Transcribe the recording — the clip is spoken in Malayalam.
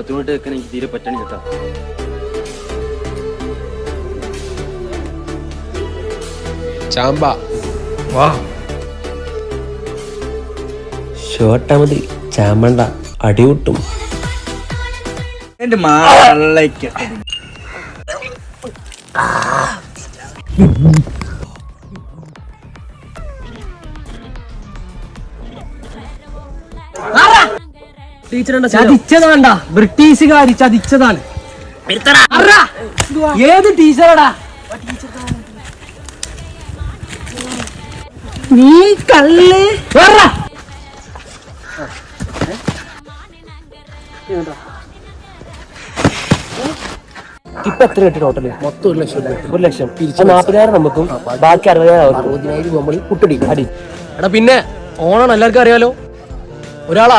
അതുകൊണ്ട് വെക്കാൻ എനിക്ക് തീരെ പറ്റണ ചേട്ടാ. ചാമ്പ വാ ഷോട്ടാ മതി, ചാമ്പണ്ട അടിവിട്ടും. എന്റെ മാളയ്ക്ക് ചതിച്ചതാണ്ട, ബ്രിട്ടീഷുകാര് ചതിച്ചതാണ്. ഏത് ടീച്ചറടാ നീ? കള്ള് ഇപ്പൊ എത്ര കിട്ടി ടോട്ടല്? മൊത്തം 1,00,000. തിരിച്ച് 40,000 നമുക്കും ബാക്കി 60,000 നമ്മൾ കുട്ടടി അടി. എടാ പിന്നെ ഓണാണ്, എല്ലാവർക്കും അറിയാലോ. ഒരാൾ